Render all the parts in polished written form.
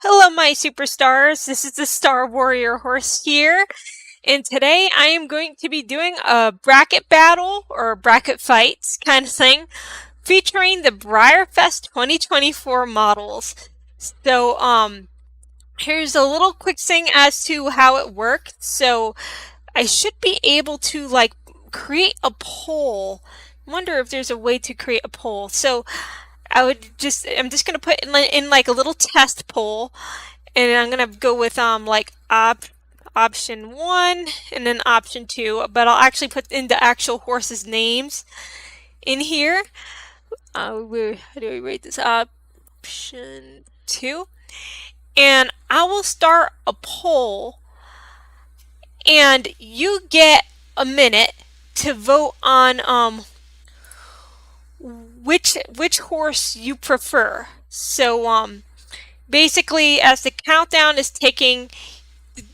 Hello, my superstars. This is the Star Warrior Horse here, and today I am going to be doing a bracket battle or bracket fights kind of thing featuring the BreyerFest 2024 models. So, here's a little quick thing as to how it works. So, I should be able to create a poll. I wonder if there's a way to create a poll. So, I'm just gonna put in like a little test poll, and I'm gonna go with option 1 and then option 2, but I'll actually put in the actual horses' names in here. How do we rate this? Option 2, and I will start a poll, and you get a minute to vote on which horse you prefer. So basically, as the countdown is ticking,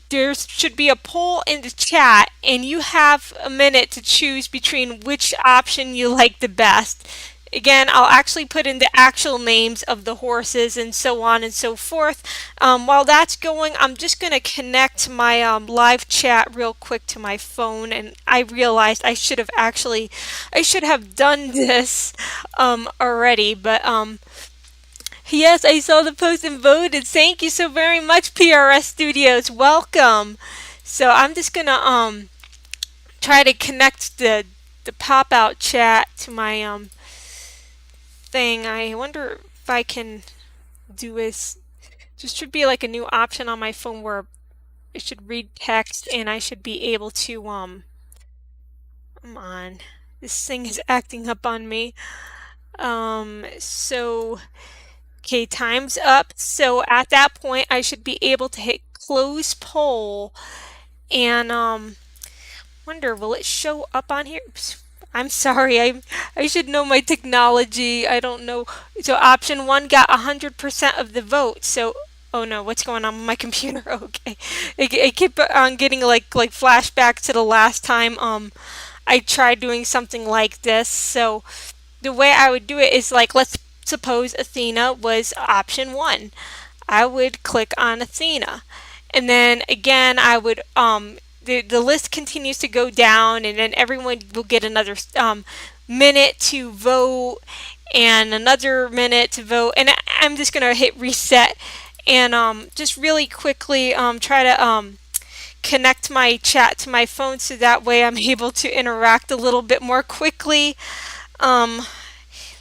there should be a poll in the chat, and you have a minute to choose between which option you like the best. Again, I'll actually put in the actual names of the horses and so on and so forth. While that's going, I'm just going to connect my live chat real quick to my phone, and I realized I should have done this already, but yes, I saw the post and voted. Thank you so very much, PRS Studios. Welcome. So I'm just going to try to connect the pop-out chat to my thing. I wonder if I can do this. There should be like a new option on my phone where it should read text, and I should be able to come on. This thing is acting up on me. So okay, time's up. So at that point I should be able to hit close poll, and wonder, will it show up on here? Oops. I'm sorry, I should know my technology. I don't know. So option 1 got 100% of the vote. So, oh no, what's going on with my computer? Okay, it kept on getting like flashbacks to the last time I tried doing something like this. So the way I would do it is let's suppose Athena was option 1. I would click on Athena, and then again I would the list continues to go down, and then everyone will get another minute to vote and another minute to vote, and I'm just gonna hit reset and just really quickly try to connect my chat to my phone so that way I'm able to interact a little bit more quickly.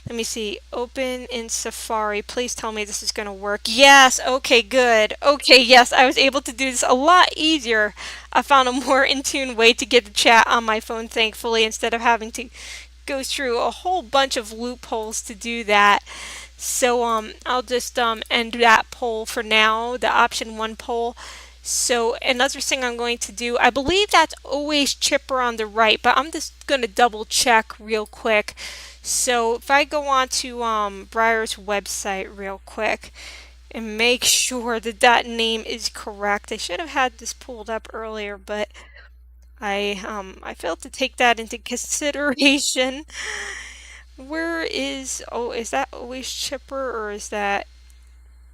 Let me see. Open in Safari. Please tell me this is going to work. Yes. Okay, good. Okay, yes, I was able to do this a lot easier. I found a more in tune way to get the chat on my phone, thankfully, instead of having to go through a whole bunch of loopholes to do that. So I'll just end that poll for now, the option 1 poll. So another thing I'm going to do, I believe that's always chipper on the right, but I'm just going to double check real quick. So if I go on to Breyer's website real quick and make sure that that name is correct. I should have had this pulled up earlier, but I failed to take that into consideration. Where is, oh, is that always chipper, or is that,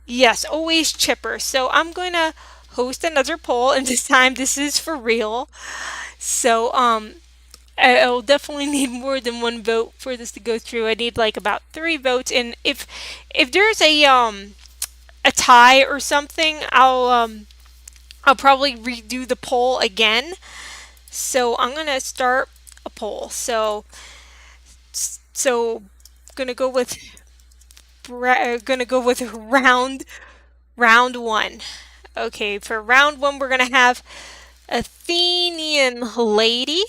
yes, always chipper. So I'm going to host another poll, and this time this is for real. So I'll definitely need more than 1 vote for this to go through. I need about 3 votes, and if there's a tie or something, I'll probably redo the poll again. So I'm gonna start a poll. So gonna go with round 1. Okay, for round 1 we're gonna have Athenian lady.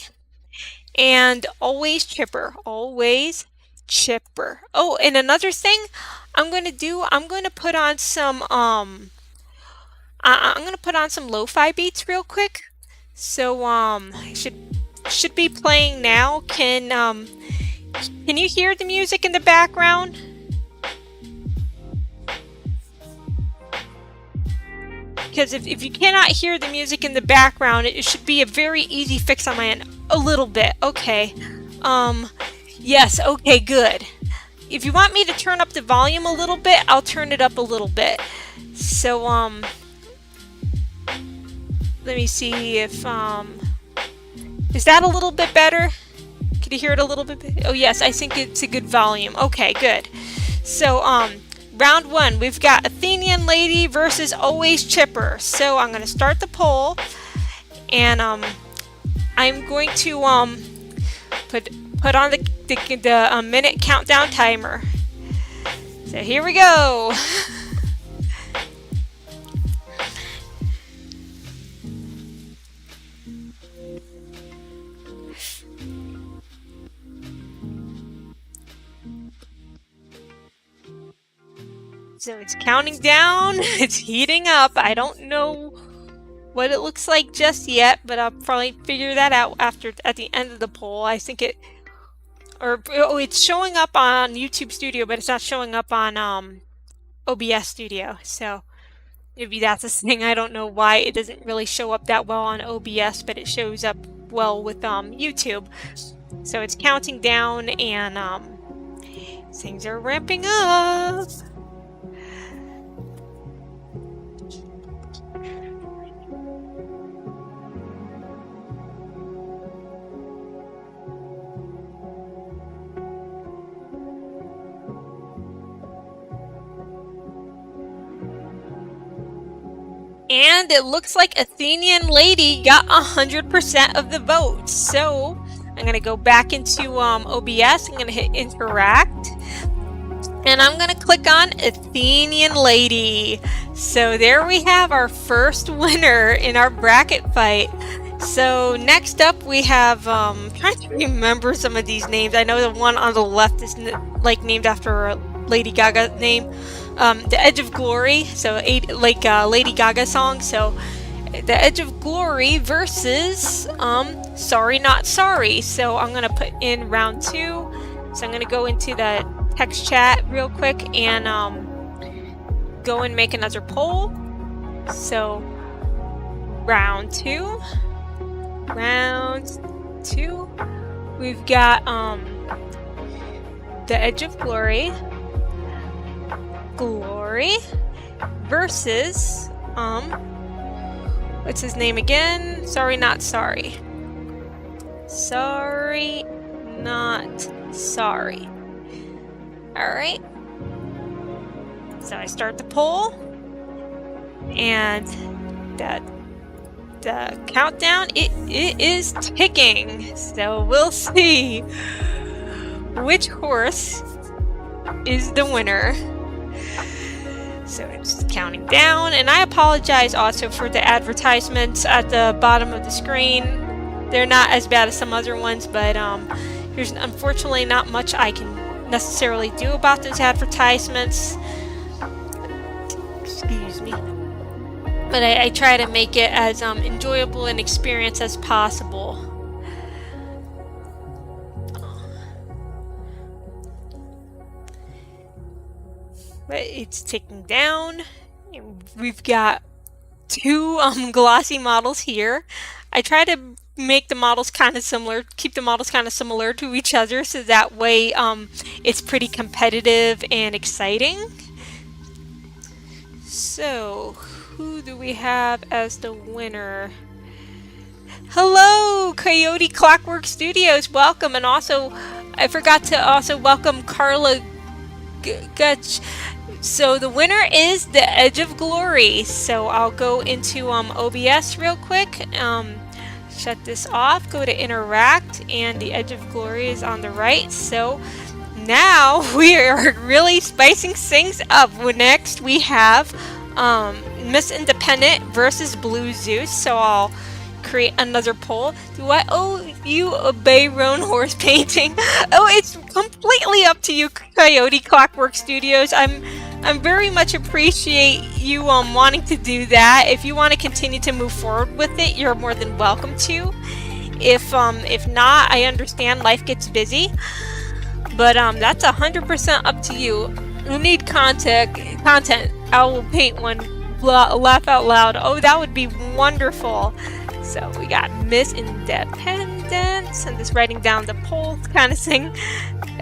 And always chipper, always chipper. Oh, and another thing I'm going to do, I'm going to put on some lo-fi beats real quick. So should be playing now. Can you hear the music in the background? Because if you cannot hear the music in the background, it should be a very easy fix on my end. A little bit. Okay. Yes, okay, good. if you want me to turn up the volume a little bit, I'll turn it up a little bit. So let me see if is that a little bit better? Can you hear it a little bit? Oh yes, I think it's a good volume. Okay, good. So round one, we've got Athenian Lady versus Always Chipper. So I'm going to start the poll, and I'm going to put on the minute countdown timer. So here we go. So it's counting down, it's heating up. I don't know what it looks like just yet, but I'll probably figure that out at the end of the poll. I think it's showing up on YouTube Studio, but it's not showing up on OBS Studio. So maybe that's a thing. I don't know why it doesn't really show up that well on OBS, but it shows up well with YouTube. So it's counting down, and things are ramping up. And it looks like Athenian Lady got 100% of the votes. So I'm going to go back into OBS. I'm going to hit interact. And I'm going to click on Athenian Lady. So there we have our first winner in our bracket fight. So next up we have, I'm trying to remember some of these names. I know the one on the left is like named after a Lady Gaga name. The Edge of Glory, so like Lady Gaga song. So The Edge of Glory versus Sorry Not Sorry. So I'm gonna put in round 2. So I'm gonna go into the text chat real quick and go and make another poll. So round 2, we've got The Edge of Glory versus what's his name again? Sorry Not Sorry. Sorry Not Sorry. Alright. So I start the poll, and the countdown it is ticking. So we'll see which horse is the winner. So it's counting down, and I apologize also for the advertisements at the bottom of the screen. They're not as bad as some other ones, but there's unfortunately not much I can necessarily do about those advertisements. Excuse me. But I try to make it as enjoyable an experience as possible. But it's ticking down. We've got 2 glossy models here. I try to make the models kind of similar, keep the models kind of similar to each other, so that way it's pretty competitive and exciting. So who do we have as the winner? Hello, Coyote Clockwork Studios, welcome. And also I forgot to also welcome Carla Gutch. So the winner is The Edge of Glory. So I'll go into OBS real quick, shut this off, go to interact, and The Edge of Glory is on the right. So now we are really spicing things up. Next we have Miss Independent versus Blue Zeus. So I'll create another poll. Do I owe you a Bayron horse painting? Oh, it's completely up to you, Coyote Clockwork Studios. I'm very much appreciate you wanting to do that. If you want to continue to move forward with it, you're more than welcome to. If not, I understand life gets busy. But that's 100% up to you. You need content. I will paint one. Laugh out loud. Oh, that would be wonderful. So we got Miss Independent. I'm just writing down the poll kind of thing.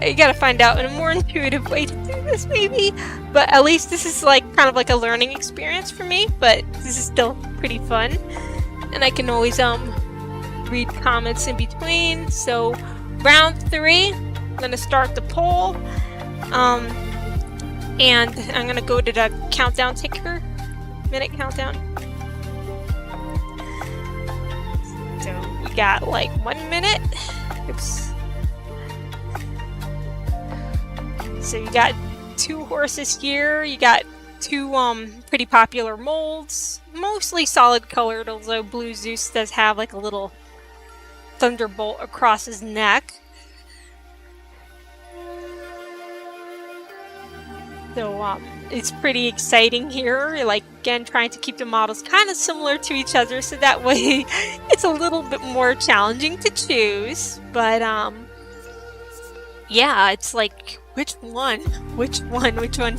You gotta find out a more intuitive way to do this, maybe. But at least this is like kind of like a learning experience for me. But this is still pretty fun, and I can always read comments in between. So round 3, I'm gonna start the poll, and I'm gonna go to the countdown ticker, minute countdown. So we got like 1 minute. Oops. So you got 2 horses here. You got 2 pretty popular molds, mostly solid colored, although Blue Zeus does have like a little thunderbolt across his neck. So it's pretty exciting here. Like, again, trying to keep the models kind of similar to each other, so that way it's a little bit more challenging to choose. But yeah, it's like, which one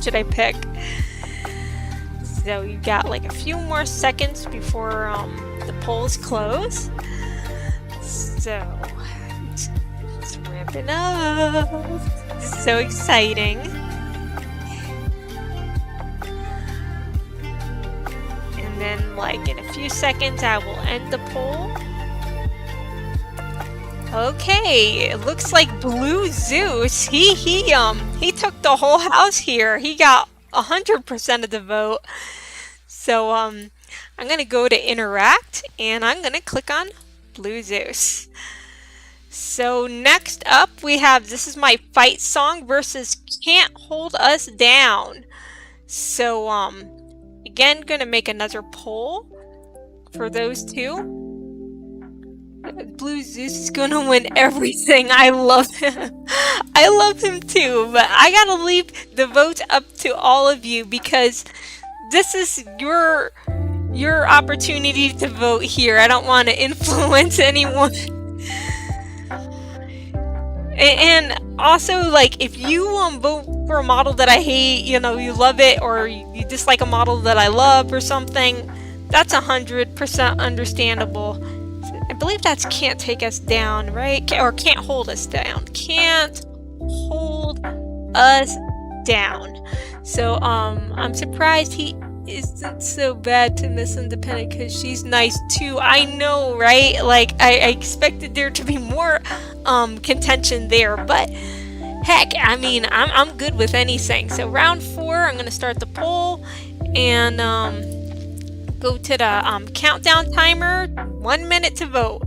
should I pick? So you got like a few more seconds before the polls close. So it's ramping up. This is so exciting. And then like in a few seconds I will end the poll. Okay, it looks like Blue Zeus, he took the whole house here. He got 100% of the vote. So I'm gonna go to interact, and I'm gonna click on Blue Zeus. So next up we have This Is My Fight Song versus Can't Hold Us Down. So again, gonna make another poll for those two. Blue Zeus is gonna win everything. I love him. I love him too, but I gotta leave the vote up to all of you, because this is your opportunity to vote here. I don't want to influence anyone. And also, like, if you vote for a model that I hate, you love it, or you dislike a model that I love or something, that's 100% understandable. I believe that's Can't Take Us Down, right? Or Can't Hold Us Down. Can't Hold Us Down. So I'm surprised he isn't so bad to Miss Independent, because she's nice too. I know, right? Like, I expected there to be more contention there, but heck, I mean, I'm good with anything. So round 4, I'm gonna start the poll and go to the countdown timer. 1 minute to vote.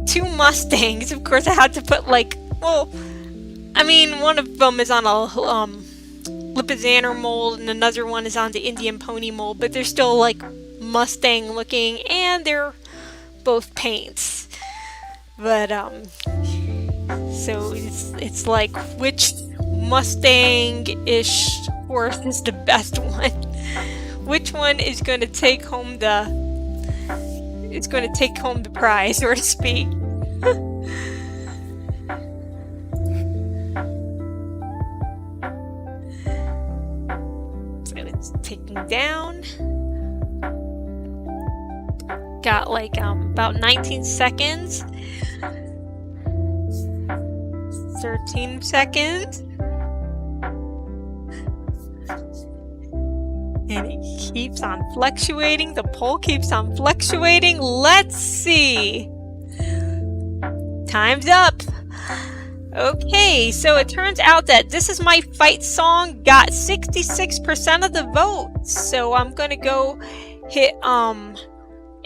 2 Mustangs. Of course, I had to put like, well, I mean, one of them is on a Lipizzaner mold, and another one is on the Indian Pony mold, but they're still like Mustang looking, and they're both paints. But so it's like, which Mustang-ish horse is the best one? Which one is going to take home the prize, so to speak? So it's taking down. Got like about 19 seconds. 13 seconds. And it keeps on fluctuating. The poll keeps on fluctuating. Let's see. Time's up. Okay, so it turns out that This Is My Fight Song got 66% of the vote. So I'm gonna go hit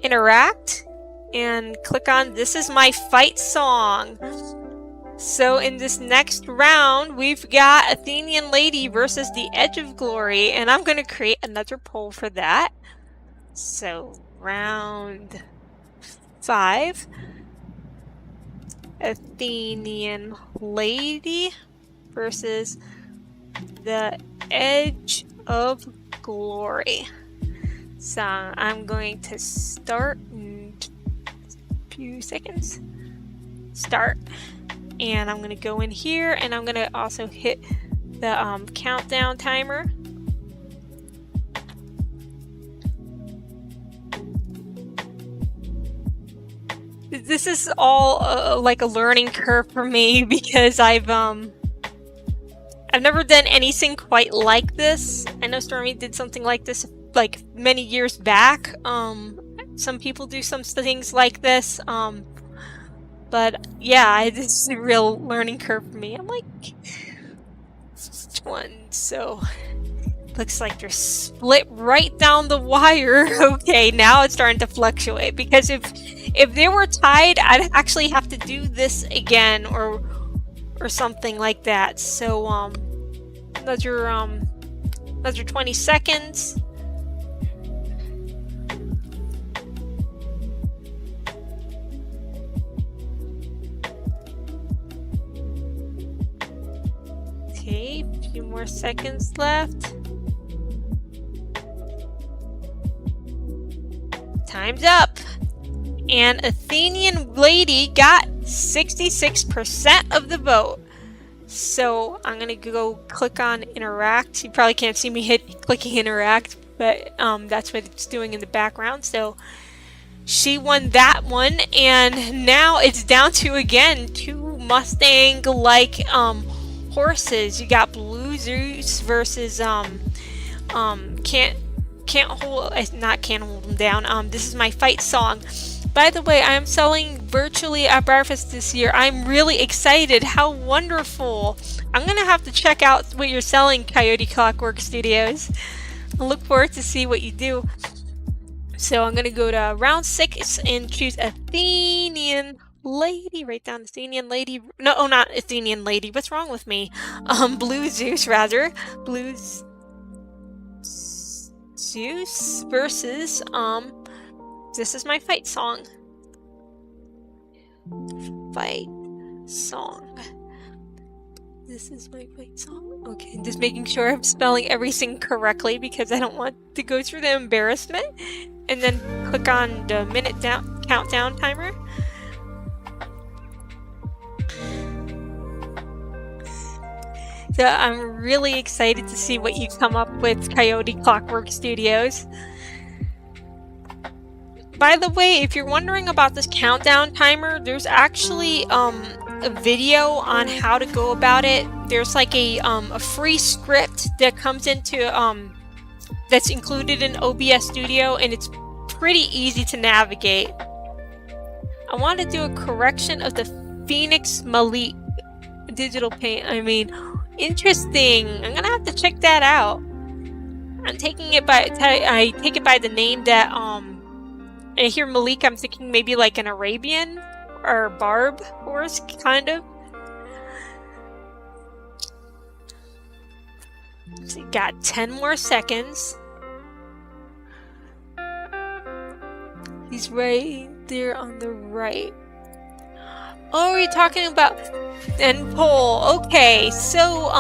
interact and click on This Is My Fight Song. So in this next round, we've got Athenian Lady versus the Edge of Glory, and I'm going to create another poll for that. So round 5, Athenian Lady versus the Edge of Glory. So I'm going to start in a few seconds. Start. And I'm going to go in here, and I'm going to also hit the countdown timer. this is all like a learning curve for me because I've never done anything quite like this. I know Stormy did something like this like many years back. Some people do some things like this. But yeah, this is a real learning curve for me. I'm like, which one? So looks like they're split right down the wire. Okay, now it's starting to fluctuate because if they were tied, I'd actually have to do this again or something like that. So those are 20 seconds. Okay, a few more seconds left. Time's up. And Athenian Lady got 66% of the vote. So I'm gonna go click on interact. You probably can't see me clicking interact, but that's what it's doing in the background. So she won that one, and now it's down to again 2 Mustang-like horses. You got Blue Zeus versus can't hold them down. This is my fight song. By the way, I'm selling virtually at BreyerFest this year. I'm really excited. How wonderful. I'm gonna have to check out what you're selling, Coyote Clockwork Studios. I look forward to see what you do. So I'm gonna go to round 6 and choose Athenian Lady. Write down Athenian Lady. No, not Athenian Lady. What's wrong with me? Blue Zeus rather. Blue Zeus versus this is my fight song. Fight song. This is my fight song. Okay, just making sure I'm spelling everything correctly because I don't want to go through the embarrassment. And then click on the minute countdown timer. So I'm really excited to see what you come up with, Coyote Clockwork Studios. By the way, if you're wondering about this countdown timer, there's actually a video on how to go about it. There's like a free script that comes into that's included in OBS Studio, and it's pretty easy to navigate. I want to do a correction of the Phoenix Malik digital paint. I mean, interesting. I'm gonna have to check that out. I'm taking it by I take it by the name that and I hear Malik, I'm thinking maybe like an Arabian or Barb horse, kind of. So you got 10 more seconds. He's right there on the right. Oh, you're talking about end poll. Okay, so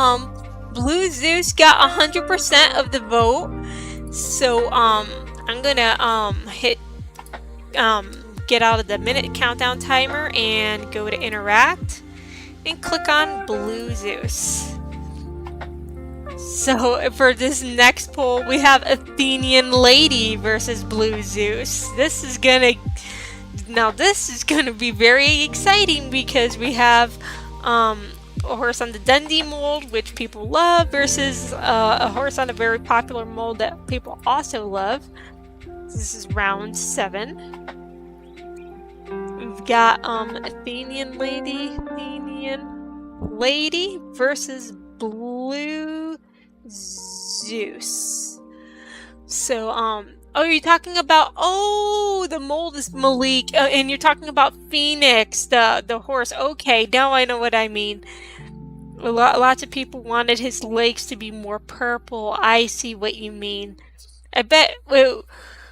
Blue Zeus got 100% of the vote. So I'm gonna hit get out of the minute countdown timer and go to interact and click on Blue Zeus. So for this next poll, we have Athenian Lady versus Blue Zeus. This is gonna be very exciting because we have a horse on the Dundee mold, which people love, versus a horse on a very popular mold that people also love. This is round 7. We've got Athenian Lady versus Blue Zeus. So oh, you're talking about the mold is Malik, and you're talking about Phoenix, the horse. Okay, now I know what I mean. Lots of people wanted his legs to be more purple. I see what you mean. I bet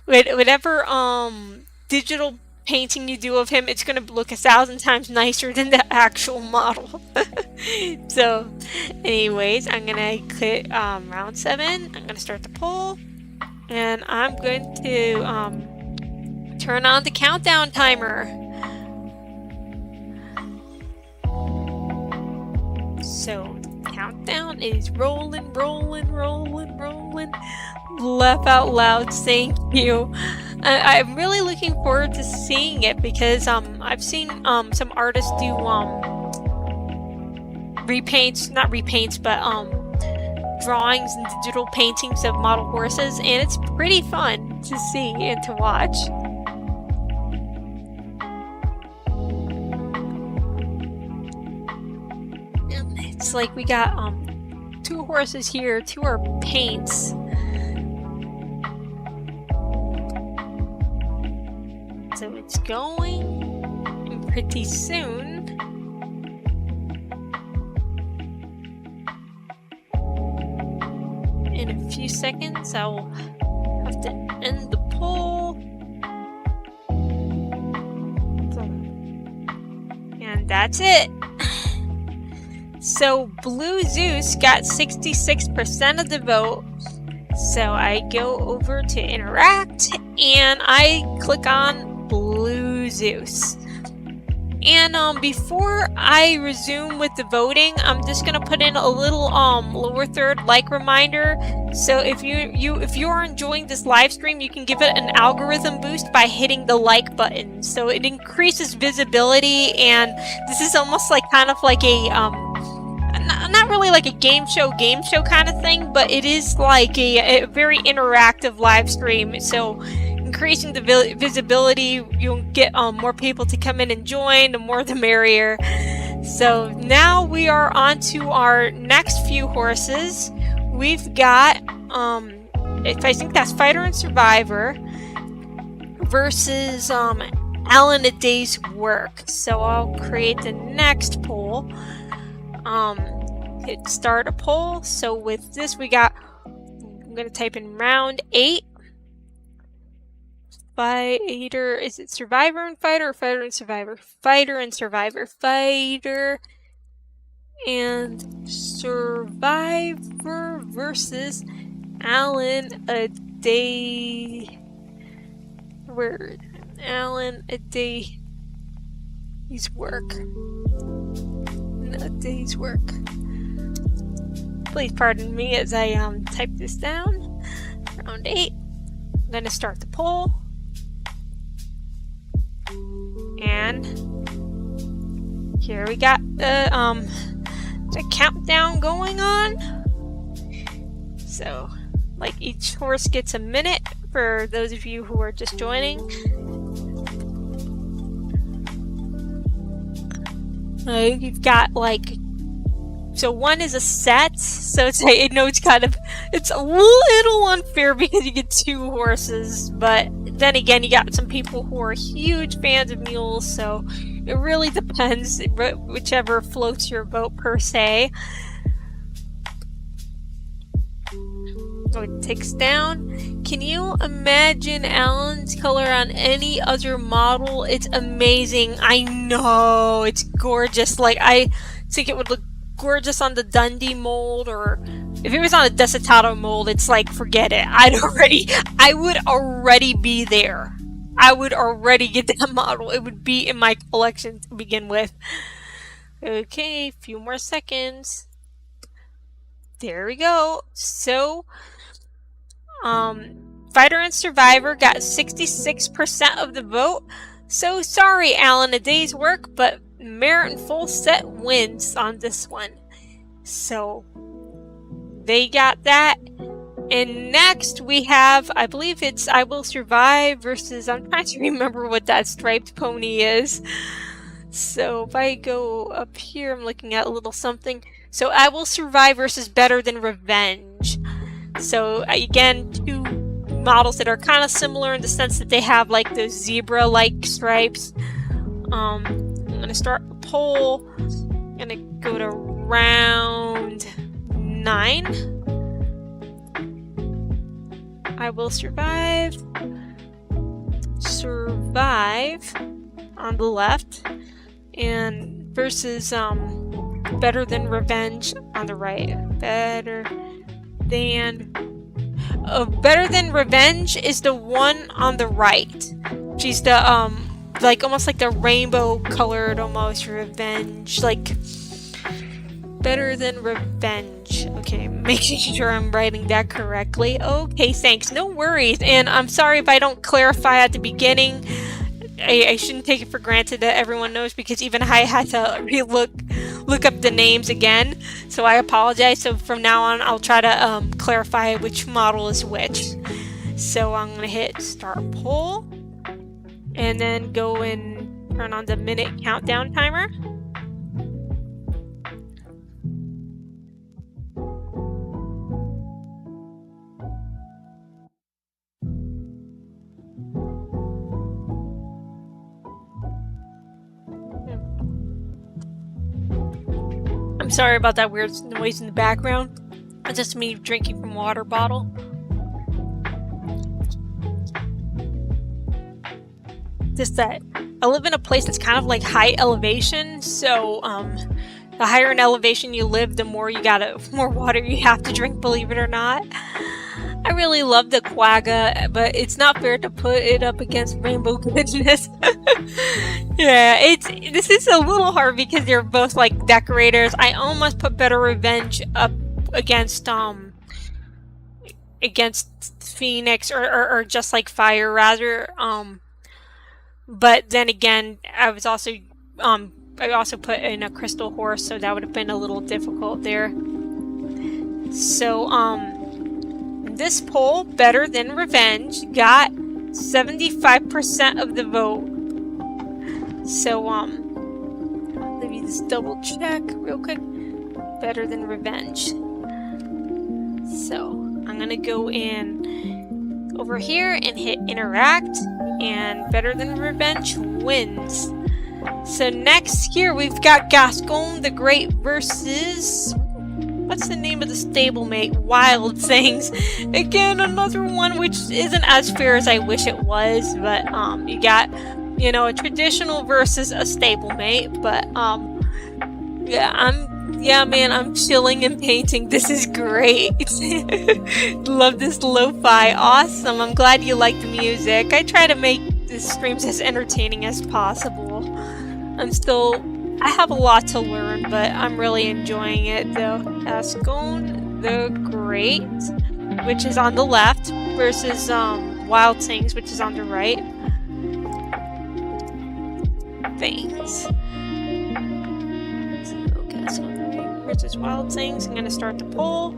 whatever digital painting you do of him, it's gonna look 1,000 times nicer than the actual model. So anyways, I'm gonna click round 7. I'm gonna start the poll, and I'm going to turn on the countdown timer. So countdown is rolling, rolling, rolling, rolling. Laugh out loud, thank you. I'm really looking forward to seeing it because I've seen some artists do repaints, not repaints, but drawings and digital paintings of model horses, and it's pretty fun to see and to watch. It's like we got 2 horses here, 2 are paints. So it's going, and pretty soon in a few seconds I'll have to end the poll. And that's it. So Blue Zeus got 66% of the vote. So I go over to interact and I click on Blue Zeus. And before I resume with the voting, I'm just gonna put in a little lower third like reminder. So if you're enjoying this live stream, you can give it an algorithm boost by hitting the like button. So it increases visibility, and this is almost like kind of like a not really like a game show kind of thing, but it is like a very interactive live stream. So increasing the visibility, you'll get more people to come in and join. The more the merrier. So now we are on to our next few horses. We've got if I think that's Fighter and Survivor versus Alan a Day's Work. So I'll create the next poll. Hit start a poll. So with this we got, I'm gonna type in round 8. Fighter, is it Survivor and Fighter or Fighter and Survivor? Fighter and Survivor. Fighter and Survivor versus Alan a Day. Where Alan a Day's Work. A Day's Work. Please pardon me as I type this down. Round 8. I'm gonna start the poll. And here we got the countdown going on. So, like, each horse gets a minute for those of you who are just joining. You've got like, so 1 is a set, so it's, I know it's it's a little unfair because you get 2 horses, but then again, you got some people who are huge fans of mules, so it really depends, whichever floats your vote per se. So it ticks down. Can you imagine Alan's color on any other model? It's amazing. I know, it's gorgeous. Like, I think it would look gorgeous on the Dundee mold, or if it was on a Desitato mold, it's like, forget it. I would already be there. I would already get that model. It would be in my collection to begin with. Okay, a few more seconds. There we go. So, Fighter and Survivor got 66% of the vote. So sorry, Alan, a Day's Work, but Merit and Full Set wins on this one. So they got that. And next we have, I believe it's I Will Survive versus, I'm trying to remember what that striped pony is. So if I go up here, I'm looking at a little something. So I Will Survive versus Better Than Revenge. So again, 2 models that are kind of similar in the sense that they have like those zebra-like stripes. I'm gonna start a poll. I'm gonna go to round 9. I Will Survive. Survive on the left, and versus Better Than Revenge on the right. Better Than Revenge is the one on the right. She's the like almost like the rainbow colored almost Revenge, like better than revenge. Okay, making sure I'm writing that correctly. Okay, thanks. No worries. And I'm sorry if I don't clarify at the beginning. I shouldn't take it for granted that everyone knows, because even I had to look up the names again. So I apologize. So from now on, I'll try to clarify which model is which. So I'm gonna hit start poll, and then go and turn on the minute countdown timer. I'm sorry about that weird noise in the background. It's just me drinking from a water bottle. Just that I live in a place that's kind of like high elevation, so the higher in elevation you live, the more more water you have to drink, believe it or not. I really love the quagga, but it's not fair to put it up against rainbow goodness. Yeah, this is a little hard because they're both like decorators. I almost put Better Revenge up against Phoenix or Just Like Fire rather. But then again, I also put in a Crystal Horse, so that would have been a little difficult there. So this poll, Better Than Revenge, got 75% of the vote. So let me just double check real quick. Better Than Revenge. So I'm gonna go in over here and hit interact, and Better Than Revenge wins. So next here we've got Gascon the Great versus, what's the name of the stablemate? Wild Things. Again, another one which isn't as fair as I wish it was, but you got, you know, a traditional versus a stablemate. But man, I'm chilling and painting. This is great. Love this lo-fi. Awesome. I'm glad you like the music. I try to make the streams as entertaining as possible. I have a lot to learn, but I'm really enjoying it though. Gascon the Great, which is on the left, versus Wild Things, which is on the right. Things. So Gascon the Great versus Wild Things. I'm gonna start the poll,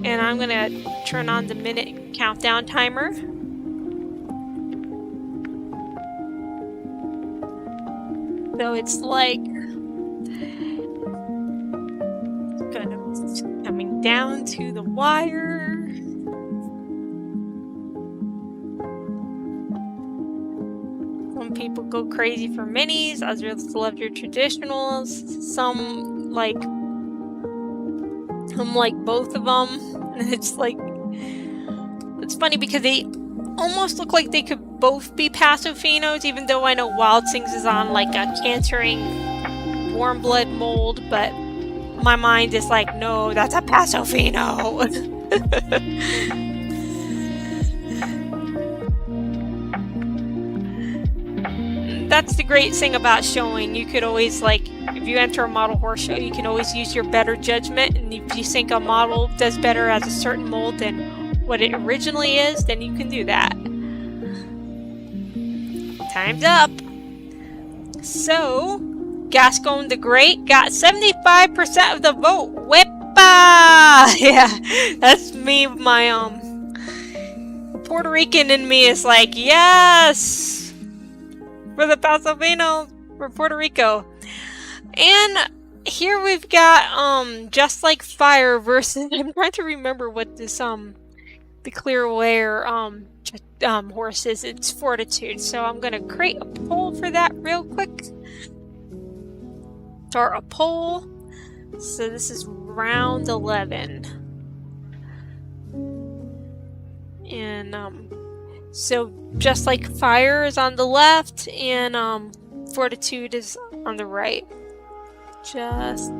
and I'm gonna turn on the minute countdown timer. So it's like kind of coming down to the wire. Some people go crazy for minis, others love your traditionals. Some like both of them. And it's funny because they almost look like they could both be Pasophinos, even though I know Wild Things is on like a cantering warm blood mold, but my mind is like, no, that's a Pasofino. That's the great thing about showing. You could always, like, if you enter a model horse show, you can always use your better judgment, and if you think a model does better as a certain mold than what it originally is, then you can do that. Time's up. So, Gascon the Great got 75% of the vote. Whippa! Yeah, that's me. My Puerto Rican in me is like, yes, for the Pasofino for Puerto Rico. And here we've got Just Like Fire versus, I'm trying to remember what this the clear wear horse is. It's Fortitude. So I'm gonna create a poll for that real quick. Start a poll. So this is round 11. And so Just Like Fire is on the left, and Fortitude is on the right. Just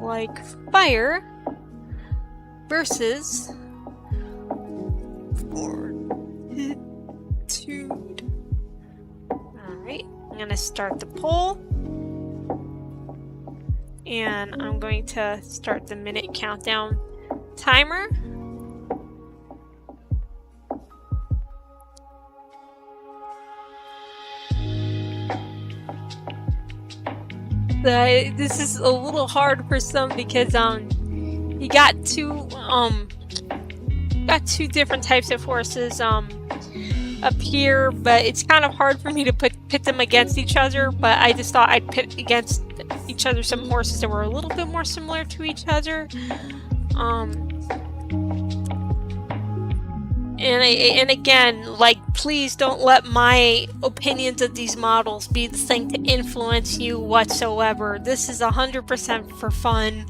Like Fire versus Fortitude. Alright, I'm gonna start the poll. And I'm going to start the minute countdown timer. This is a little hard for some because you got two different types of horses up here, but it's kind of hard for me to pit them against each other. But I just thought I'd pit against each other some horses that were a little bit more similar to each other. And again, like, please don't let my opinions of these models be the thing to influence you whatsoever. This is 100% for fun.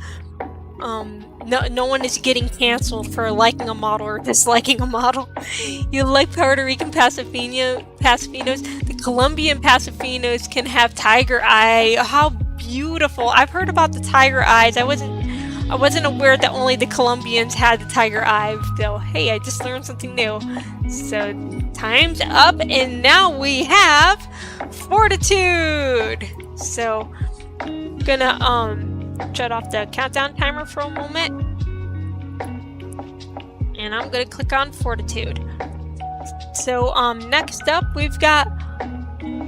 No one is getting canceled for liking a model or disliking a model. You like Puerto Rican Pasafinos? The Colombian Pasafinos can have tiger eye. How beautiful! I've heard about the tiger eyes. I wasn't aware that only the Colombians had the tiger eye, though. Hey, I just learned something new. So, time's up, and now we have Fortitude! So, I'm gonna, shut off the countdown timer for a moment. And I'm gonna click on Fortitude. So, next up, we've got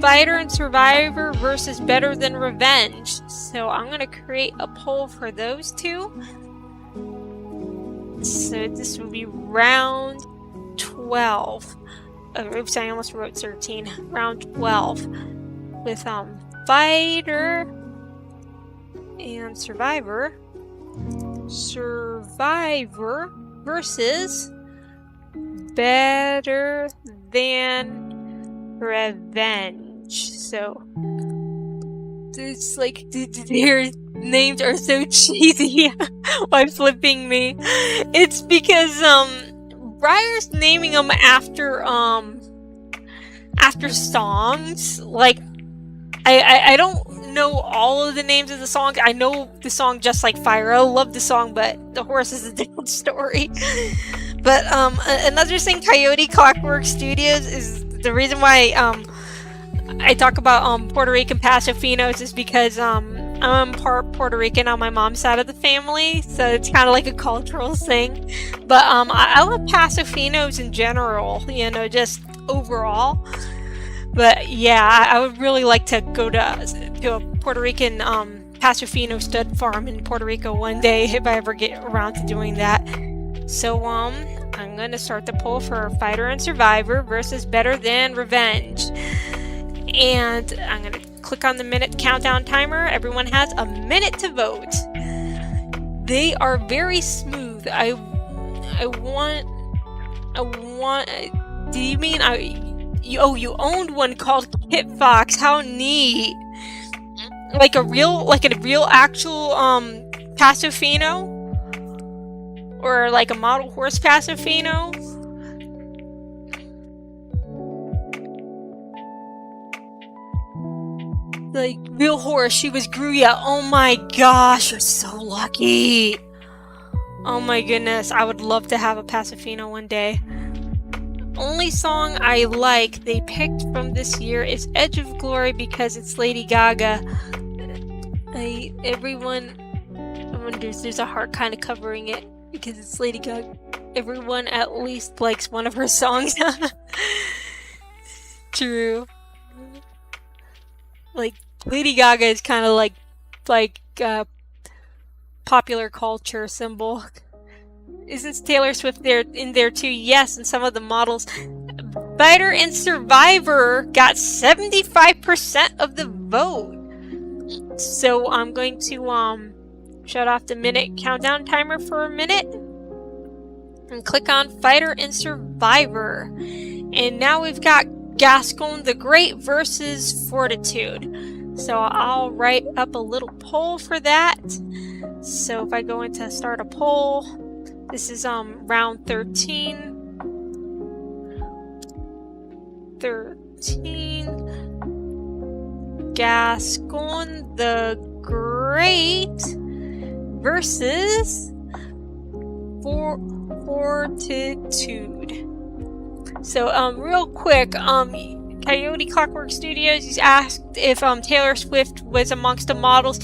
Fighter and Survivor versus Better Than Revenge. So I'm going to create a poll for those two. So this will be round 12. Oops, I almost wrote 13. Round 12 with Fighter and Survivor. Survivor versus Better Than Revenge. So it's like their names are so cheesy. Why flipping me? It's because Breyer's naming them after songs. Like I don't know all of the names of the songs. I know the song Just Like Fire. I love the song, but the horse is a different story. But another thing, Coyote Clockwork Studios is the reason why I talk about Puerto Rican Pasafinos is because I'm part Puerto Rican on my mom's side of the family, so it's kind of like a cultural thing. But I love Pasafinos in general, you know, just overall. But yeah, I would really like to go to a Puerto Rican Pasafino stud farm in Puerto Rico one day if I ever get around to doing that. So I'm gonna start the poll for Fighter and Survivor versus Better Than Revenge. And I'm going to click on the minute countdown timer. Everyone has a minute to vote. They are very smooth. I want. Do you mean you owned one called Kit Fox? How neat! Like a real actual Pasafino, or like a model horse Pasafino. Like, real horse, she was Gruya. Oh my gosh, you're so lucky. Oh my goodness, I would love to have a Pasafino one day. Only song I like they picked from this year is Edge of Glory because it's Lady Gaga. Everyone wonders, there's a heart kind of covering it because it's Lady Gaga. Everyone at least likes one of her songs. True. Like, Lady Gaga is kind of like popular culture symbol. Isn't Taylor Swift in there too? Yes, and some of the models. Fighter and Survivor got 75% of the vote. So I'm going to shut off the minute countdown timer for a minute and click on Fighter and Survivor. And now we've got Gascon the Great versus Fortitude. So I'll write up a little poll for that. So if I go into start a poll, this is round 13. Gascon the Great versus Fortitude. So real quick, Coyote Clockwork Studios, he's asked if Taylor Swift was amongst the models.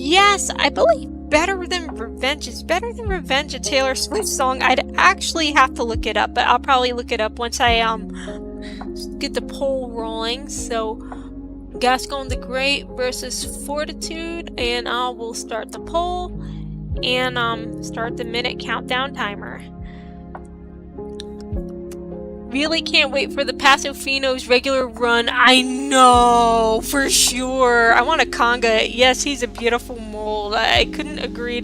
Yes, I believe Better Than Revenge is Better Than Revenge, a Taylor Swift song. I'd actually have to look it up, but I'll probably look it up once I get the poll rolling. So Gascon the Great versus Fortitude, and I will start the poll and start the minute countdown timer. Really can't wait for the Paso Fino's regular run. I know, for sure. I want a conga. Yes, he's a beautiful mold. I couldn't agree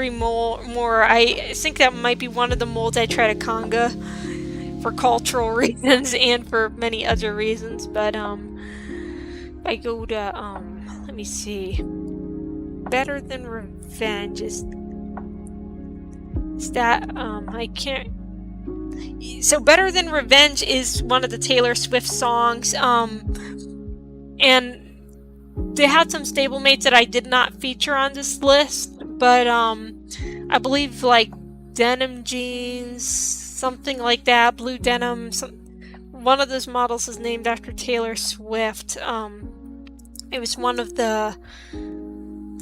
more. I think that might be one of the molds I try to conga for cultural reasons and for many other reasons. But if I go to let me see. Better Than Revenge is that I can't. So Better Than Revenge is one of the Taylor Swift songs, and they had some stablemates that I did not feature on this list, but I believe like denim jeans, something like that, blue denim, one of those models is named after Taylor Swift. It was one of the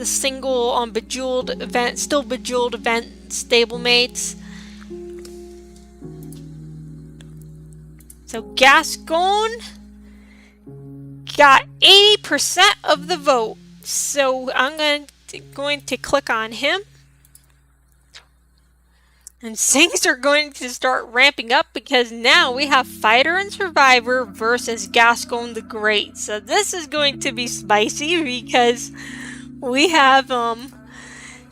single Bejeweled event stablemates. So Gascon got 80% of the vote. So I'm going to click on him. And things are going to start ramping up because now we have Fighter and Survivor versus Gascon the Great. So this is going to be spicy because we have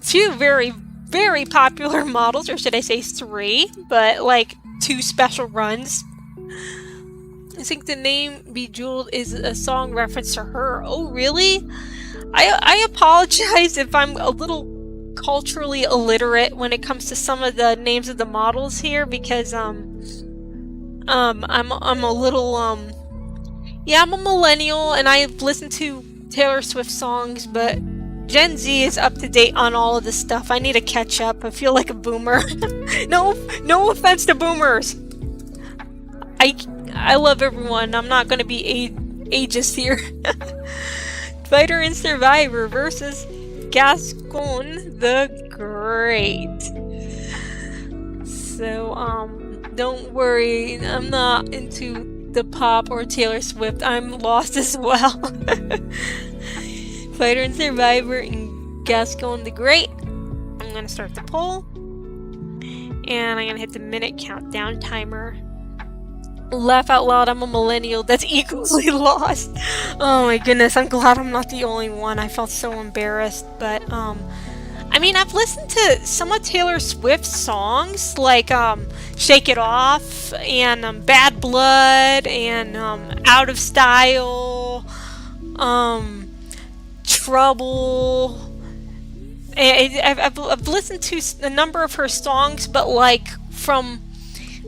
two very, very popular models, or should I say three, but like two special runs. I think the name Bejeweled is a song reference to her. Oh, really? I apologize if I'm a little culturally illiterate when it comes to some of the names of the models here, because I'm a little yeah, I'm a millennial and I've listened to Taylor Swift songs, but Gen Z is up to date on all of this stuff. I need to catch up. I feel like a boomer. No offense to boomers. I love everyone. I'm not going to be ageist here. Fighter and Survivor versus Gascon the Great. So, don't worry. I'm not into the pop or Taylor Swift. I'm lost as well. Fighter and Survivor and Gascon the Great. I'm going to start the poll. And I'm going to hit the minute countdown timer. Laugh out loud, I'm a millennial that's equally lost. Oh my goodness, I'm glad I'm not the only one. I felt so embarrassed, but I mean, I've listened to some of Taylor Swift's songs, like Shake It Off and Bad Blood and Out of Style, Trouble. I've listened to a number of her songs, but like from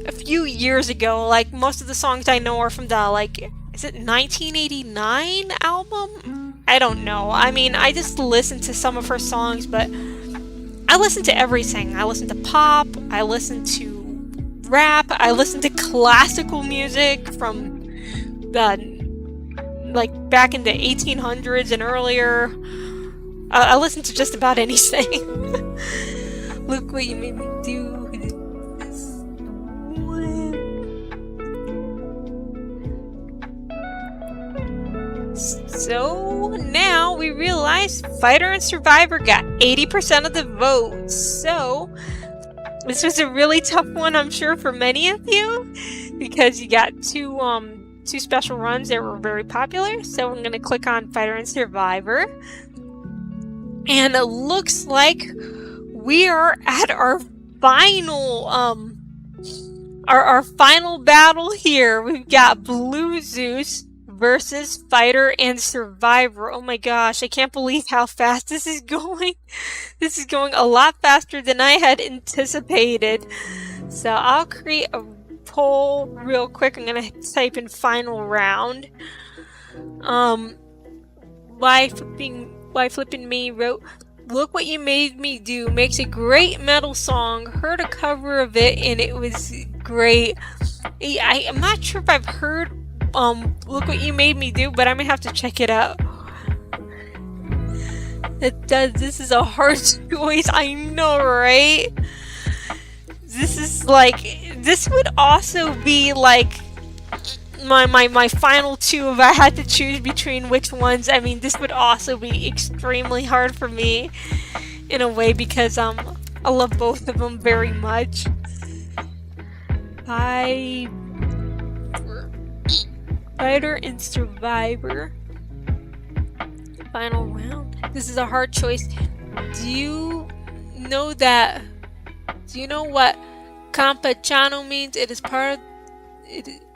a few years ago. Like most of the songs I know are from the, like, is it 1989 album? I don't know. I mean, I just listened to some of her songs, but I listen to everything. I listen to pop, I listen to rap, I listen to classical music from the, like, back in the 1800s and earlier. I listen to just about anything. Look what you made me do. So now we realize Fighter and Survivor got 80% of the votes. So this was a really tough one, I'm sure, for many of you, because you got two special runs that were very popular. So I'm going to click on Fighter and Survivor. And it looks like we are at our final our final battle here. We've got Blue Zeus versus Fighter and Survivor. Oh my gosh, I can't believe how fast this is going. This is going a lot faster than I had anticipated. So I'll create a poll real quick. I'm gonna type in final round. Why flipping me wrote, "Look What You Made Me Do makes a great metal song. Heard a cover of it and it was great." I'm not sure if I've heard Look What You Made Me Do, but I might have to check it out. It does. This is a hard choice. I know, right? This is like, this would also be like my final two if I had to choose between which ones. I mean, this would also be extremely hard for me in a way because I love both of them very much. Fighter and Survivor. Final round. This is a hard choice. Do you know what campechano means? It is part of,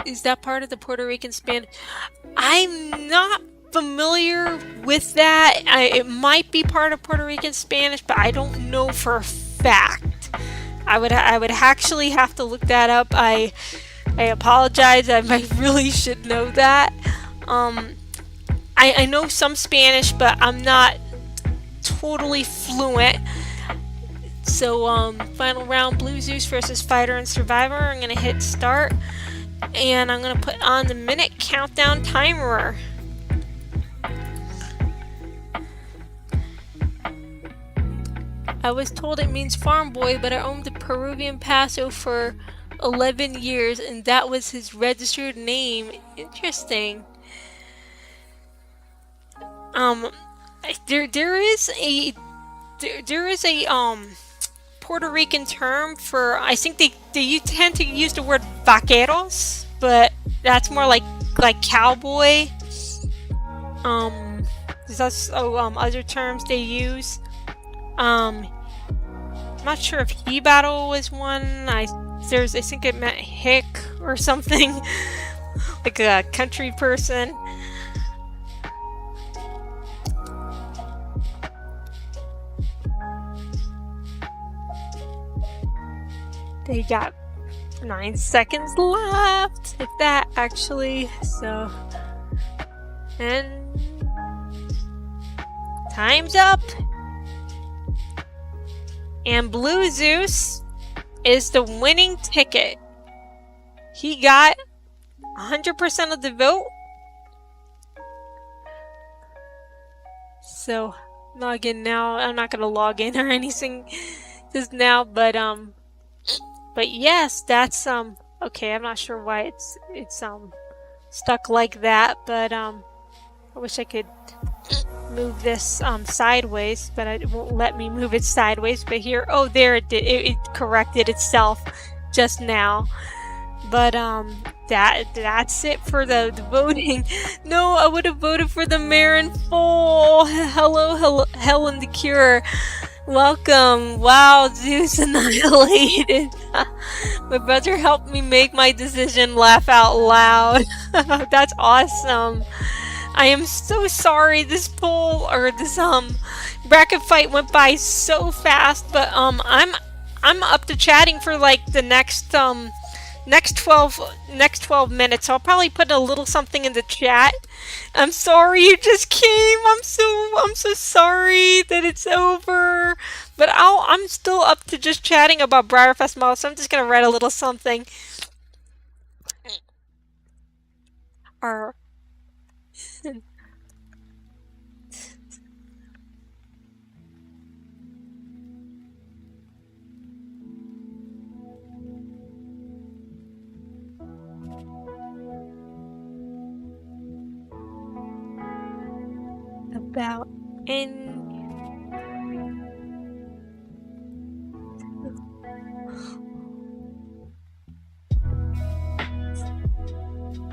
is that part of the Puerto Rican Spanish? I'm not familiar with that. It might be part of Puerto Rican Spanish, but I don't know for a fact. I would actually have to look that up. I apologize. I really should know that. I know some Spanish, but I'm not totally fluent. So, final round, Blue Zeus versus Fighter and Survivor. I'm gonna hit start, and I'm gonna put on the minute countdown timer. I was told it means farm boy, but I owned the Peruvian Paso for 11 years, and that was his registered name. Interesting. There is a Puerto Rican term for, I think they tend to use the word vaqueros, but that's more like cowboy. There's also other terms they use. I'm not sure if he battle was one. I think it meant hick or something, like a country person. They got 9 seconds left, if that actually. So, and time's up. And Blue Zeus is the winning ticket. He got 100% of the vote. So, log in now. I'm not gonna log in or anything just now, but yes, that's okay. I'm not sure why it's stuck like that, but I wish I could move this sideways, but it won't let me move it sideways. But here, oh, there it did. It corrected itself just now. But that's it for the voting. No, I would have voted for the mayor in full. Hello, Helen the Cure. Welcome. Wow, Zeus annihilated. My brother helped me make my decision. Laugh out loud. That's awesome. I am so sorry this poll or this bracket fight went by so fast, but I'm up to chatting for like the next 12 minutes. So I'll probably put a little something in the chat. I'm sorry you just came. I'm so sorry that it's over. But I'm still up to just chatting about BreyerFest models, so I'm just gonna write a little something. About in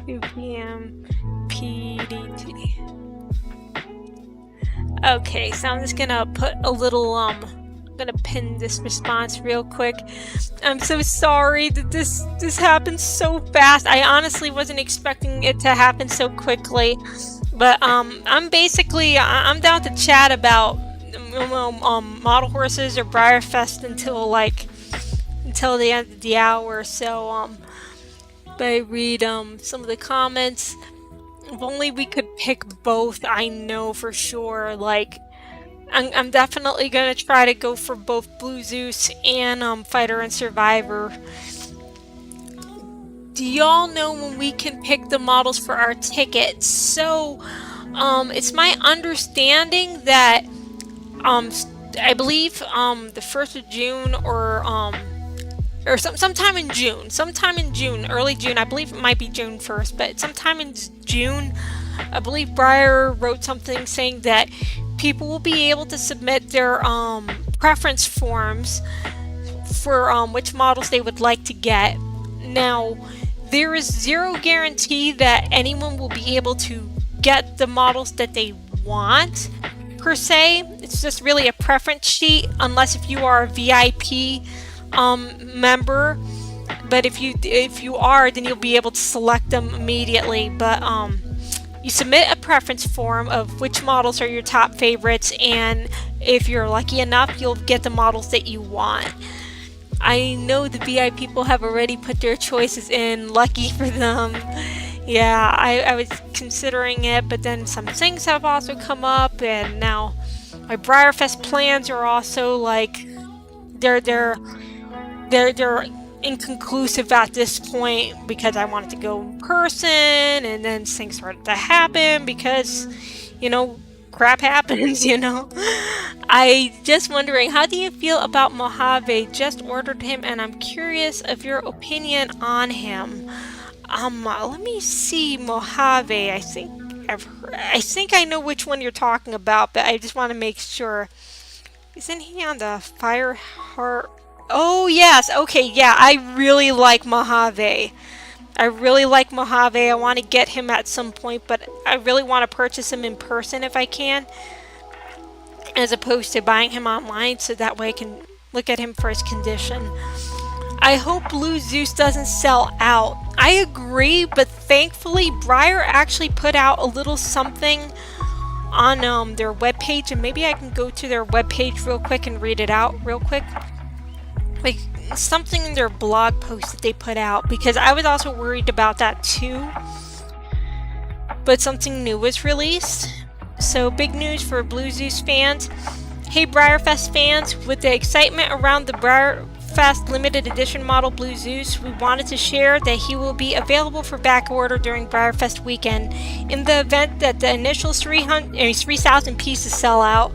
2 p.m. PDT. Okay, so I'm just gonna put a little I'm gonna pin this response real quick. I'm so sorry that this happened so fast. I honestly wasn't expecting it to happen so quickly. But I'm down to chat about model horses or BreyerFest until the end of the hour. So but I read some of the comments. If only we could pick both, I know for sure. Like I'm definitely gonna try to go for both Blue Zeus and Fighter and Survivor. Do y'all know when we can pick the models for our tickets? So, it's my understanding that I believe the 1st of June or sometime in June, early June. I believe it might be June 1st, but sometime in June, I believe Breyer wrote something saying that people will be able to submit their preference forms for which models they would like to get. Now, there is zero guarantee that anyone will be able to get the models that they want per se. It's just really a preference sheet, unless if you are a VIP member. But if you are, then you'll be able to select them immediately. But you submit a preference form of which models are your top favorites, and if you're lucky enough, you'll get the models that you want. I know the VIP people have already put their choices in. Lucky for them. Yeah, I was considering it, but then some things have also come up, and now my BreyerFest plans are also like they're inconclusive at this point, because I wanted to go in person, and then things started to happen because, crap happens, I just wondering, how do you feel about Mojave? Just ordered him, and I'm curious of your opinion on him. Let me see, Mojave. I think I know which one you're talking about, but I just want to make sure. Isn't he on the Fire Heart? Oh, yes. Okay, yeah, I really like Mojave. I want to get him at some point, but I really want to purchase him in person if I can, as opposed to buying him online, so that way I can look at him for his condition. I hope Blue Zeus doesn't sell out. I agree, but thankfully Breyer actually put out a little something on their webpage, and maybe I can go to their webpage real quick and read it out real quick. Like something in their blog post that they put out, because I was also worried about that too. But something new was released. So big news for Blue Zeus fans. Hey BreyerFest fans, with the excitement around the BreyerFest limited edition model Blue Zeus, we wanted to share that he will be available for back order during BreyerFest weekend. In the event that the initial 3,000 pieces sell out,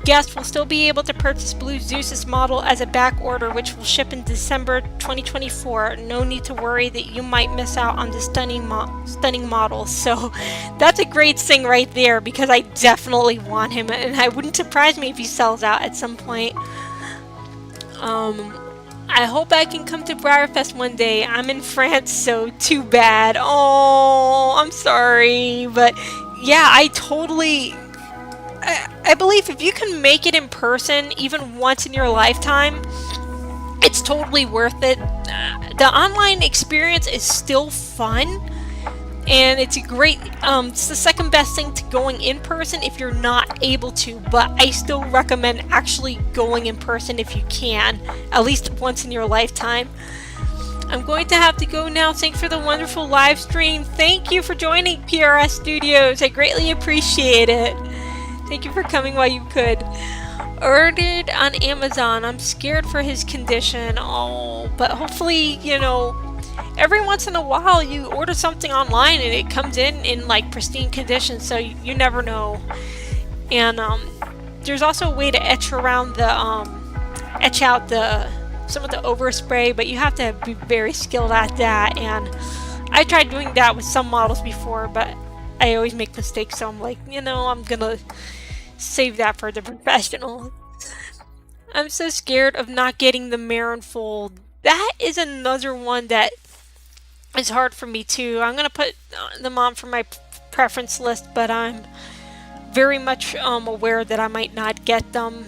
guests will still be able to purchase Blue Zeus's model as a back order, which will ship in December 2024. No need to worry that you might miss out on the stunning models. So that's a great thing right there, because I definitely want him, and I wouldn't surprise me if he sells out at some point. I hope I can come to BreyerFest one day. I'm in France, so too bad. Oh, I'm sorry, but yeah, I believe if you can make it in person even once in your lifetime, it's totally worth it. The online experience is still fun, and it's a great, it's the second best thing to going in person if you're not able to, but I still recommend actually going in person if you can, at least once in your lifetime. I'm going to have to go now. Thanks for the wonderful live stream. Thank you for joining PRS Studios. I greatly appreciate it. Thank you for coming while you could. Ordered on Amazon. I'm scared for his condition. Oh, but hopefully, every once in a while you order something online and it comes in like pristine condition, so you never know. And there's also a way to etch out some of the overspray, but you have to be very skilled at that. And I tried doing that with some models before, but I always make mistakes, so I'm like, I'm gonna save that for the professional. I'm so scared of not getting the Marin Fold. That is another one that is hard for me too. I'm gonna put them on for my preference list, but I'm very much aware that I might not get them.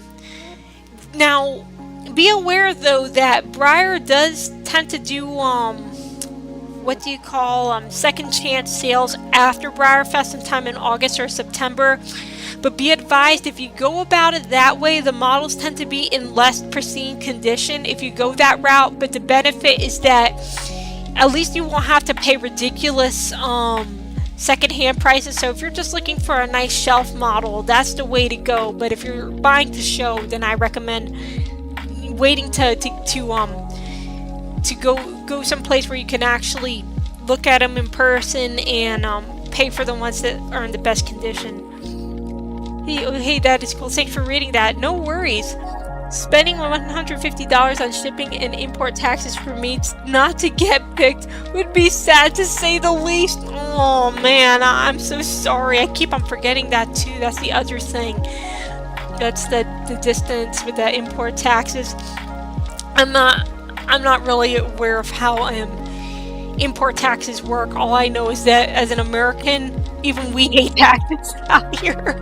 Now, be aware though that Breyer does tend to do second chance sales after BreyerFest sometime in August or September. But be advised, if you go about it that way, the models tend to be in less pristine condition if you go that route. But the benefit is that at least you won't have to pay ridiculous secondhand prices. So if you're just looking for a nice shelf model, that's the way to go. But if you're buying to show, then I recommend waiting to go someplace where you can actually look at them in person and pay for the ones that are in the best condition. Hey, that is cool. Thanks for reading that. No worries. Spending $150 on shipping and import taxes for me not to get picked would be sad to say the least. Oh man, I'm so sorry. I keep on forgetting that too. That's the other thing. That's the distance with the import taxes. I'm not really aware of how import taxes work. All I know is that as an American, even we hate taxes out here.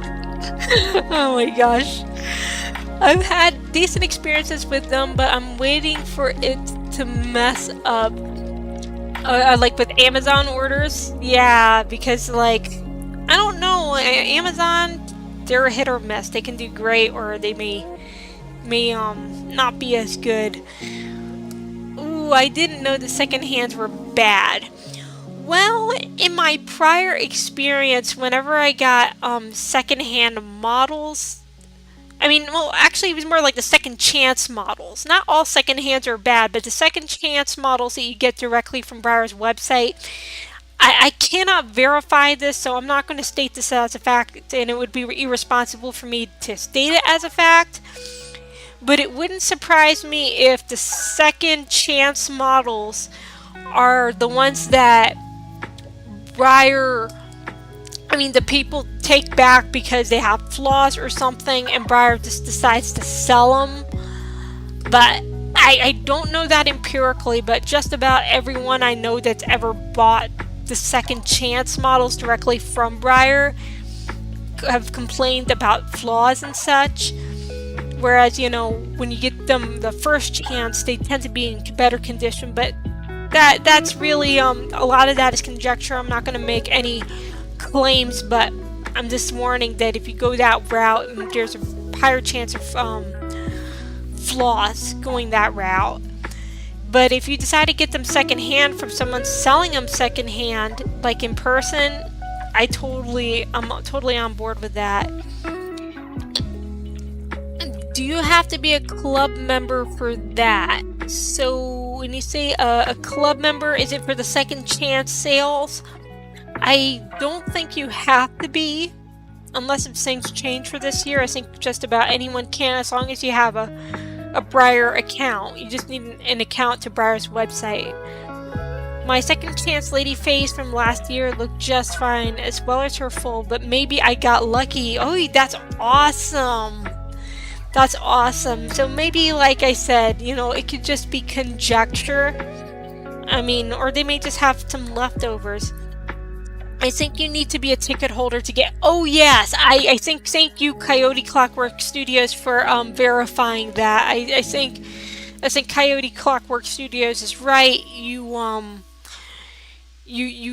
Oh my gosh. I've had decent experiences with them, but I'm waiting for it to mess up. Like with Amazon orders. Yeah, because like, I don't know, Amazon, they're a hit or miss. They can do great, or they may not be as good. Ooh, I didn't know the second hands were bad. Well, in my prior experience, whenever I got secondhand models, I mean, well, actually, it was more like the second chance models. Not all second hands are bad, but the second chance models that you get directly from Breyer's website, I cannot verify this, so I'm not going to state this as a fact, and it would be irresponsible for me to state it as a fact. But it wouldn't surprise me if the second chance models are the ones that the people take back because they have flaws or something, and Breyer just decides to sell them. But I don't know that empirically, but just about everyone I know that's ever bought the second chance models directly from Breyer have complained about flaws and such. Whereas, when you get them the first chance, they tend to be in better condition. But that's really, a lot of that is conjecture. I'm not going to make any claims, but I'm just warning that if you go that route, there's a higher chance of flaws going that route. But if you decide to get them secondhand from someone selling them secondhand, like in person, I'm totally on board with that. Do you have to be a club member for that? So when you say a club member, is it for the second chance sales? I don't think you have to be, unless if things change for this year. I think just about anyone can, as long as you have a Breyer account. You just need an account to Breyer's website. My second chance lady phase from last year looked just fine, as well as her full, but maybe I got lucky. Oh, that's awesome. That's awesome. So maybe, like I said, it could just be conjecture. Or they may just have some leftovers. I think you need to be a ticket holder to get... Oh, yes! I think... Thank you, Coyote Clockwork Studios, for verifying that. I think Coyote Clockwork Studios is right. You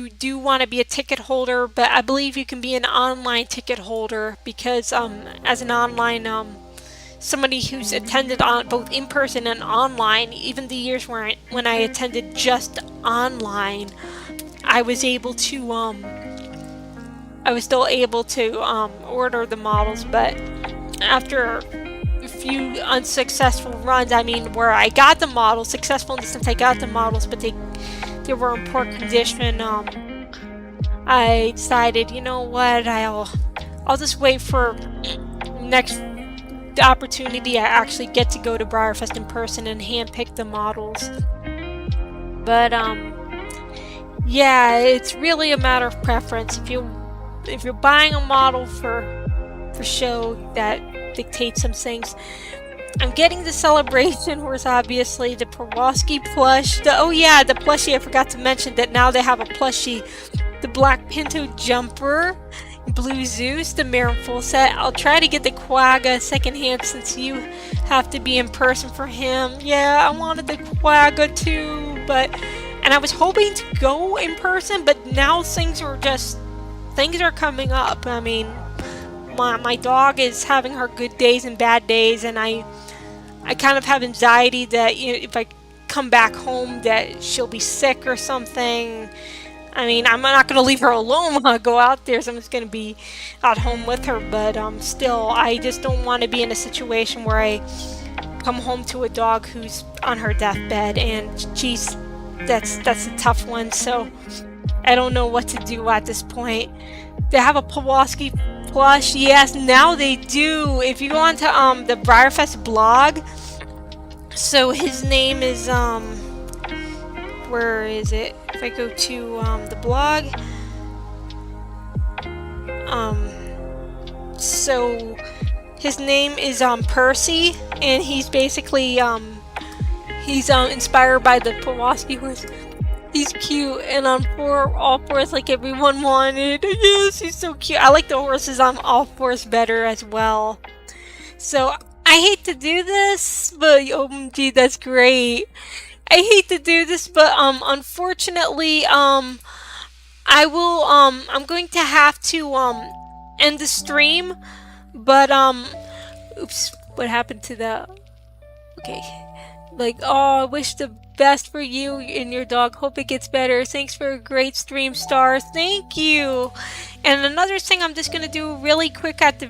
do want to be a ticket holder, but I believe you can be an online ticket holder because as an online... somebody who's attended on both in person and online, even the years when I attended just online, I was still able to order the models. But after a few unsuccessful runs, where I got the models, successful in the sense I got the models, but they were in poor condition, I decided, you know what, I'll just wait for next opportunity I actually get to go to BreyerFest in person and handpick the models. But yeah, it's really a matter of preference. If you're buying a model for show, that dictates some things. I'm getting the Celebration horse, obviously, the Pewaski plush. The plushie, I forgot to mention that now they have a plushie. The Black Pinto jumper, Blue Zeus, the Marin full set. I'll try to get the Quagga secondhand since you have to be in person for him. Yeah, I wanted the Quagga too, and I was hoping to go in person, but now things are coming up. My dog is having her good days and bad days, and I kind of have anxiety that if I come back home that she'll be sick or something. I'm not going to leave her alone when I go out there, so I'm just going to be at home with her, but still, I just don't want to be in a situation where I come home to a dog who's on her deathbed, and geez, that's a tough one, so I don't know what to do at this point. They have a Pewaski plush. Yes, now they do. If you go onto the BreyerFest blog, so his name is where is it? If I go to the blog, so his name is Percy, and he's basically he's inspired by the Pulaski horse. He's cute, and on all fours like everyone wanted. Yes, he's so cute. I like the horses on all fours better as well. So I hate to do this, but OMG, that's great. I hate to do this, but unfortunately, I'm going to have to end the stream. But oops, what happened to the? Okay, like, oh, I wish the best for you and your dog. Hope it gets better. Thanks for a great stream, Stars. Thank you. And another thing I'm just going to do really quick at the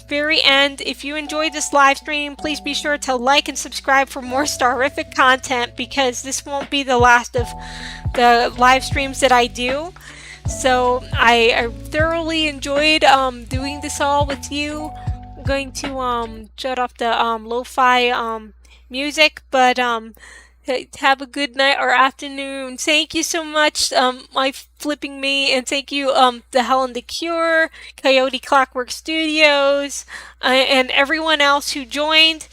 very end. If you enjoyed this live stream, please be sure to like and subscribe for more Starific content, because this won't be the last of the live streams that I do. So I thoroughly enjoyed doing this all with you. I'm going to shut off the lo-fi music, but have a good night or afternoon. Thank you so much, my flipping me, and thank you, the Helen the Cure, Coyote Clockwork Studios, and everyone else who joined.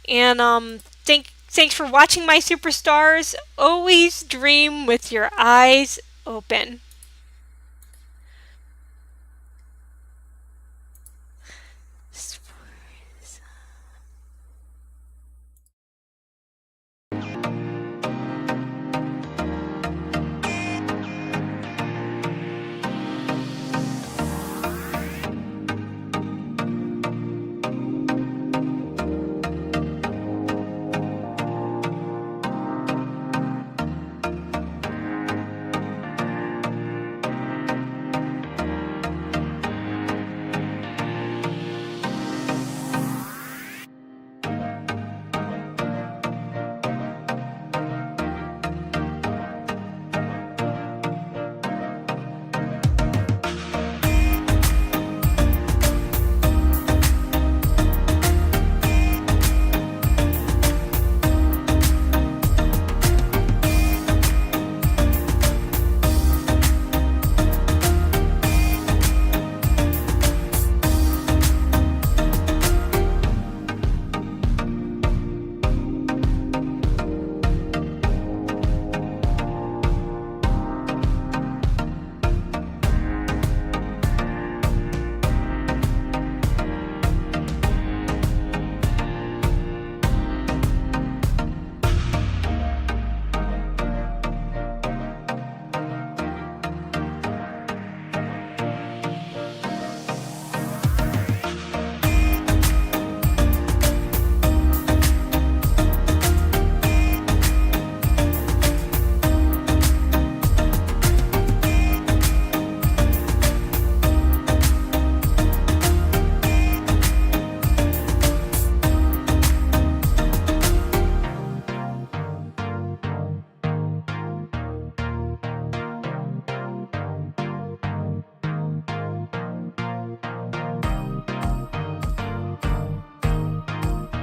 And thanks for watching my superstars. Always dream with your eyes open.